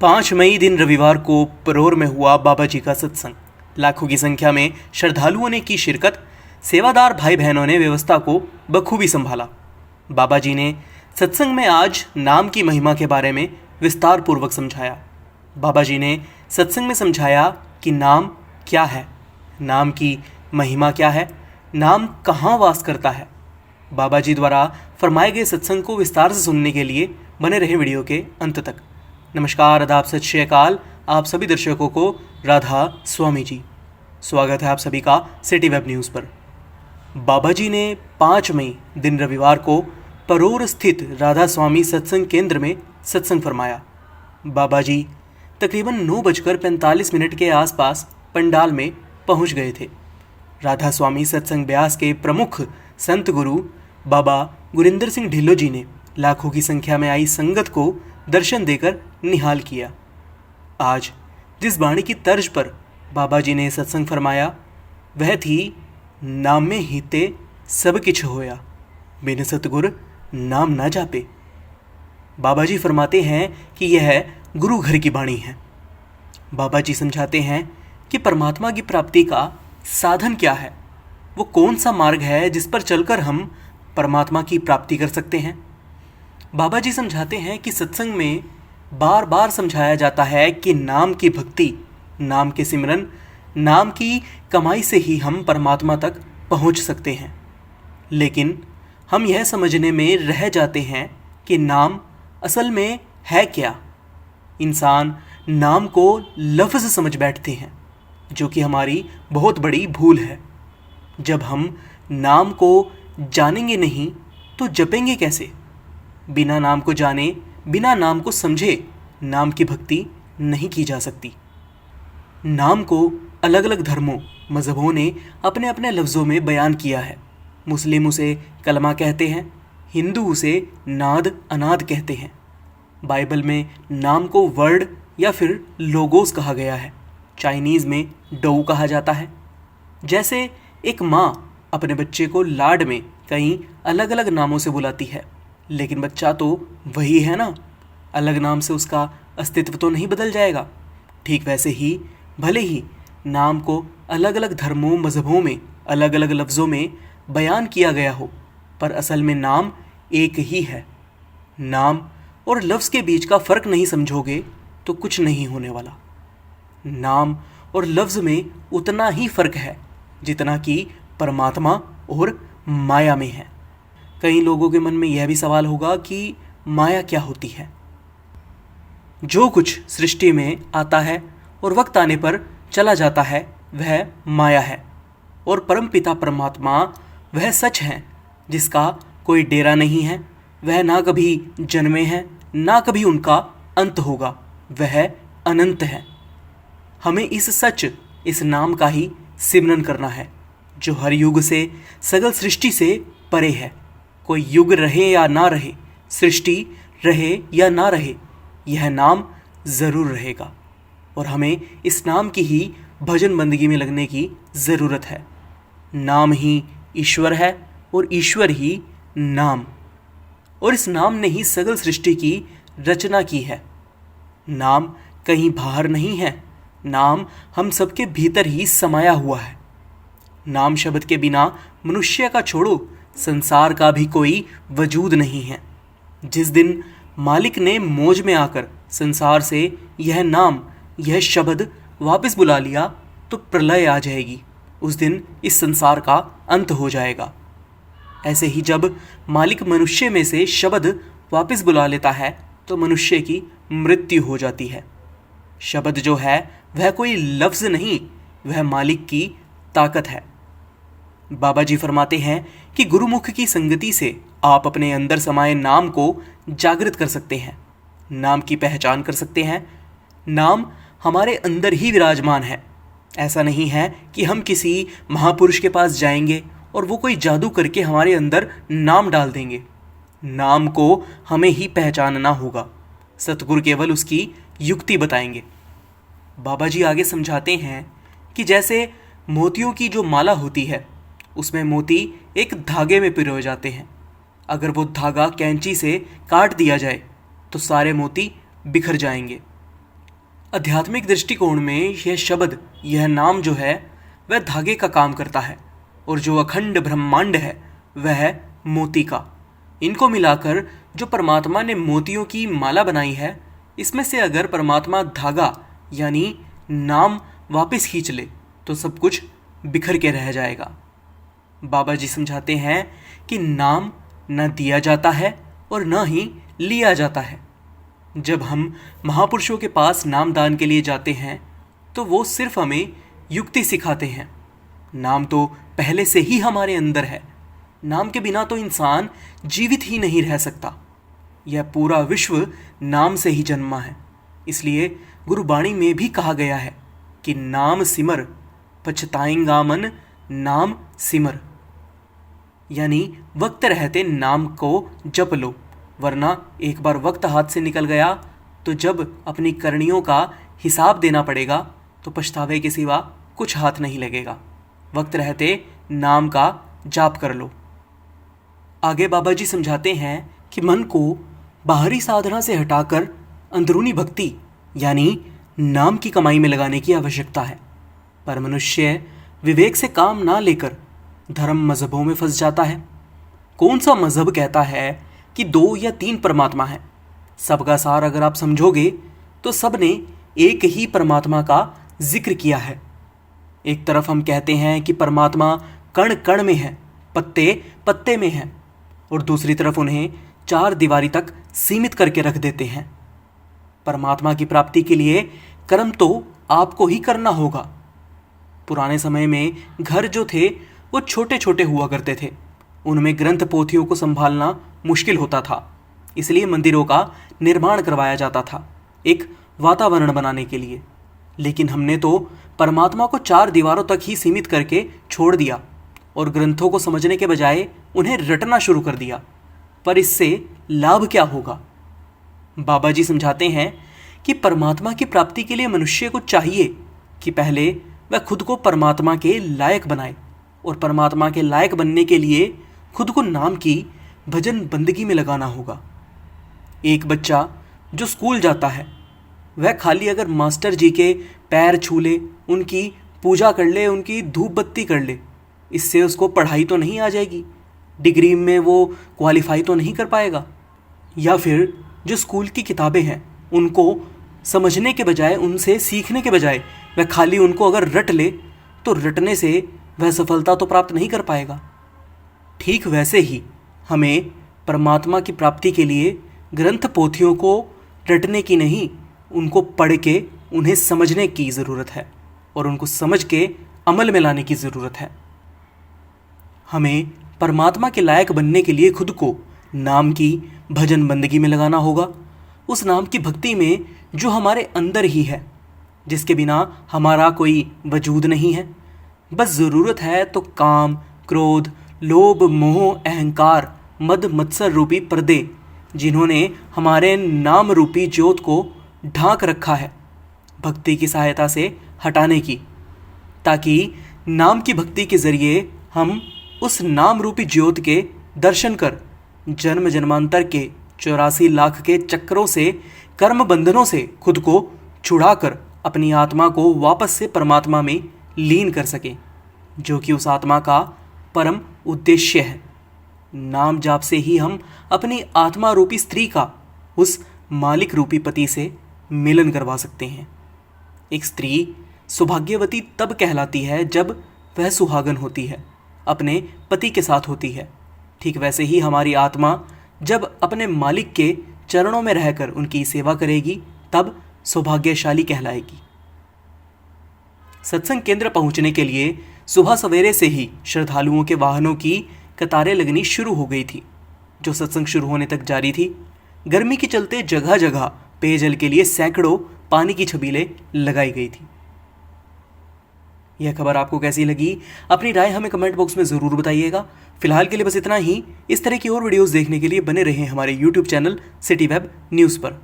5 मई दिन रविवार को परोर में हुआ बाबा जी का सत्संग। लाखों की संख्या में श्रद्धालुओं ने की शिरकत। सेवादार भाई बहनों ने व्यवस्था को बखूबी संभाला। बाबा जी ने सत्संग में आज नाम की महिमा के बारे में विस्तार पूर्वक समझाया। बाबा जी ने सत्संग में समझाया कि नाम क्या है, नाम की महिमा क्या है, नाम कहाँ वास करता है। बाबा जी द्वारा फरमाए गए सत्संग को विस्तार से सुनने के लिए बने रहे वीडियो के अंत तक। नमस्कार, आदाब, सत श्री अकाल। आप सभी दर्शकों को राधा स्वामी जी। स्वागत है आप सभी का सिटी वेब न्यूज़ पर। बाबा जी ने 5 मई दिन रविवार को परोर स्थित राधा स्वामी सत्संग केंद्र में सत्संग फरमाया। बाबा जी तकरीबन 9:45 के आसपास पंडाल में पहुंच गए थे। राधा स्वामी सत्संग ब्यास के प्रमुख संत गुरु बाबा गुरिंदर सिंह ढिल्लो जी ने लाखों की संख्या में आई संगत को दर्शन देकर निहाल किया। आज जिस बाणी की तर्ज पर बाबा जी ने सत्संग फरमाया वह थी, नामे हिते सब किछ होया, बिन सतगुर नाम ना जापे। बाबा जी फरमाते हैं कि यह गुरु घर की बाणी है। बाबा जी समझाते हैं कि परमात्मा की प्राप्ति का साधन क्या है, वो कौन सा मार्ग है जिस पर चलकर हम परमात्मा की प्राप्ति कर सकते हैं। बाबा जी समझाते हैं कि सत्संग में बार बार समझाया जाता है कि नाम की भक्ति, नाम के सिमरन, नाम की कमाई से ही हम परमात्मा तक पहुंच सकते हैं। लेकिन हम यह समझने में रह जाते हैं कि नाम असल में है क्या। इंसान नाम को लफ्ज़ समझ बैठते हैं, जो कि हमारी बहुत बड़ी भूल है। जब हम नाम को जानेंगे नहीं तो जपेंगे कैसे। बिना नाम को जाने, बिना नाम को समझे नाम की भक्ति नहीं की जा सकती। नाम को अलग अलग धर्मों, मज़हबों ने अपने अपने लफ्ज़ों में बयान किया है। मुस्लिम उसे कलमा कहते हैं, हिंदू उसे नाद अनाद कहते हैं। बाइबल में नाम को वर्ड या फिर लोगोस कहा गया है। चाइनीज़ में डोउ कहा जाता है। जैसे एक माँ अपने बच्चे को लाड में कई अलग अलग नामों से बुलाती है, लेकिन बच्चा तो वही है ना, अलग नाम से उसका अस्तित्व तो नहीं बदल जाएगा। ठीक वैसे ही भले ही नाम को अलग अलग धर्मों, मज़हबों में अलग अलग लफ्ज़ों में बयान किया गया हो, पर असल में नाम एक ही है। नाम और लफ्ज़ के बीच का फ़र्क नहीं समझोगे तो कुछ नहीं होने वाला। नाम और लफ्ज़ में उतना ही फ़र्क है जितना कि परमात्मा और माया में है। कई लोगों के मन में यह भी सवाल होगा कि माया क्या होती है। जो कुछ सृष्टि में आता है और वक्त आने पर चला जाता है वह माया है, और परमपिता परमात्मा वह सच है जिसका कोई डेरा नहीं है। वह ना कभी जन्मे हैं, ना कभी उनका अंत होगा, वह अनंत है। हमें इस सच, इस नाम का ही सिमरन करना है, जो हर युग से, सगल सृष्टि से परे है। कोई युग रहे या ना रहे, सृष्टि रहे या ना रहे, यह नाम ज़रूर रहेगा, और हमें इस नाम की ही भजन बंदगी में लगने की ज़रूरत है। नाम ही ईश्वर है और ईश्वर ही नाम, और इस नाम ने ही सगल सृष्टि की रचना की है। नाम कहीं बाहर नहीं है, नाम हम सबके भीतर ही समाया हुआ है। नाम शब्द के बिना मनुष्य का छोड़ो, संसार का भी कोई वजूद नहीं है। जिस दिन मालिक ने मौज में आकर संसार से यह नाम, यह शब्द वापस बुला लिया तो प्रलय आ जाएगी। उस दिन इस संसार का अंत हो जाएगा। ऐसे ही जब मालिक मनुष्य में से शब्द वापस बुला लेता है तो मनुष्य की मृत्यु हो जाती है। शब्द जो है वह कोई लफ्ज़ नहीं, वह मालिक की ताकत है। बाबा जी फरमाते हैं कि गुरुमुख की संगति से आप अपने अंदर समाये नाम को जागृत कर सकते हैं, नाम की पहचान कर सकते हैं। नाम हमारे अंदर ही विराजमान है। ऐसा नहीं है कि हम किसी महापुरुष के पास जाएंगे और वो कोई जादू करके हमारे अंदर नाम डाल देंगे। नाम को हमें ही पहचानना होगा। सतगुरु केवल उसकी युक्ति बताएंगे। बाबा जी आगे समझाते हैं कि जैसे मोतियों की जो माला होती है, उसमें मोती एक धागे में पिरोए जाते हैं। अगर वो धागा कैंची से काट दिया जाए तो सारे मोती बिखर जाएंगे। आध्यात्मिक दृष्टिकोण में यह शब्द, यह नाम जो है वह धागे का काम करता है, और जो अखंड ब्रह्मांड है वह मोती का। इनको मिलाकर जो परमात्मा ने मोतियों की माला बनाई है, इसमें से अगर परमात्मा धागा यानी नाम वापस खींच ले तो सब कुछ बिखर के रह जाएगा। बाबा जी समझाते हैं कि नाम न दिया जाता है और न ही लिया जाता है। जब हम महापुरुषों के पास नामदान के लिए जाते हैं तो वो सिर्फ हमें युक्ति सिखाते हैं। नाम तो पहले से ही हमारे अंदर है। नाम के बिना तो इंसान जीवित ही नहीं रह सकता। यह पूरा विश्व नाम से ही जन्मा है। इसलिए गुरुबाणी में भी कहा गया है कि नाम सिमर पछताएंगा मन, नाम सिमर, यानी वक्त रहते नाम को जप लो, वरना एक बार वक्त हाथ से निकल गया तो जब अपनी करणियों का हिसाब देना पड़ेगा तो पछतावे के सिवा कुछ हाथ नहीं लगेगा। वक्त रहते नाम का जाप कर लो। आगे बाबा जी समझाते हैं कि मन को बाहरी साधना से हटाकर अंदरूनी भक्ति यानी नाम की कमाई में लगाने की आवश्यकता है। पर मनुष्य विवेक से काम ना लेकर धर्म मजहबों में फंस जाता है। कौन सा मजहब कहता है कि 2 या 3 परमात्मा है? सबका सार अगर आप समझोगे तो सब ने एक ही परमात्मा का जिक्र किया है। एक तरफ हम कहते हैं कि परमात्मा कण कण में है, पत्ते पत्ते में है, और दूसरी तरफ उन्हें 4 दीवारी तक सीमित करके रख देते हैं। परमात्मा की प्राप्ति के लिए कर्म तो आपको ही करना होगा। पुराने समय में घर जो थे वो छोटे छोटे हुआ करते थे। उनमें ग्रंथ पोथियों को संभालना मुश्किल होता था। इसलिए मंदिरों का निर्माण करवाया जाता था, एक वातावरण बनाने के लिए। लेकिन हमने तो परमात्मा को 4 दीवारों तक ही सीमित करके छोड़ दिया और ग्रंथों को समझने के बजाय उन्हें रटना शुरू कर दिया। पर इससे लाभ क्या होगा? बाबा जी समझाते हैं कि परमात्मा की प्राप्ति के लिए मनुष्य को चाहिए कि पहले वह खुद को परमात्मा के लायक बनाए, और परमात्मा के लायक बनने के लिए खुद को नाम की भजन बंदगी में लगाना होगा। एक बच्चा जो स्कूल जाता है वह खाली अगर मास्टर जी के पैर छू ले, उनकी पूजा कर ले, उनकी धूप बत्ती कर ले, इससे उसको पढ़ाई तो नहीं आ जाएगी, डिग्री में वो क्वालिफाई तो नहीं कर पाएगा। या फिर जो स्कूल की किताबें हैं उनको समझने के बजाय, उनसे सीखने के बजाय वह खाली उनको अगर रट ले तो रटने से वह सफलता तो प्राप्त नहीं कर पाएगा। ठीक वैसे ही हमें परमात्मा की प्राप्ति के लिए ग्रंथ पोथियों को रटने की नहीं, उनको पढ़ के उन्हें समझने की ज़रूरत है और उनको समझ के अमल में लाने की ज़रूरत है। हमें परमात्मा के लायक बनने के लिए खुद को नाम की भजन बंदगी में लगाना होगा, उस नाम की भक्ति में जो हमारे अंदर ही है, जिसके बिना हमारा कोई वजूद नहीं है। बस ज़रूरत है तो काम, क्रोध, लोभ, मोह, अहंकार, मद मत्सर रूपी पर्दे जिन्होंने हमारे नाम रूपी ज्योत को ढांक रखा है, भक्ति की सहायता से हटाने की, ताकि नाम की भक्ति के ज़रिए हम उस नाम रूपी ज्योत के दर्शन कर जन्म जन्मांतर के 84 लाख के चक्रों से, कर्म बंधनों से खुद को छुड़ाकर अपनी आत्मा को वापस से परमात्मा में लीन कर सकें, जो कि उस आत्मा का परम उद्देश्य है। नाम जाप से ही हम अपनी आत्मा रूपी स्त्री का उस मालिक रूपी पति से मिलन करवा सकते हैं। एक स्त्री सौभाग्यवती तब कहलाती है जब वह सुहागन होती है, अपने पति के साथ होती है। ठीक वैसे ही हमारी आत्मा जब अपने मालिक के चरणों में रहकर उनकी सेवा करेगी तब सौभाग्यशाली कहलाएगी। सत्संग केंद्र पहुंचने के लिए सुबह सवेरे से ही श्रद्धालुओं के वाहनों की कतारें लगनी शुरू हो गई थी, जो सत्संग शुरू होने तक जारी थी। गर्मी के चलते जगह जगह पेयजल के लिए सैकड़ों पानी की छबीलें लगाई गई थी। यह खबर आपको कैसी लगी? अपनी राय हमें कमेंट बॉक्स में ज़रूर बताइएगा। फिलहाल के लिए बस इतना ही। इस तरह की और वीडियोस देखने के लिए बने रहें हमारे YouTube channel city web news पर।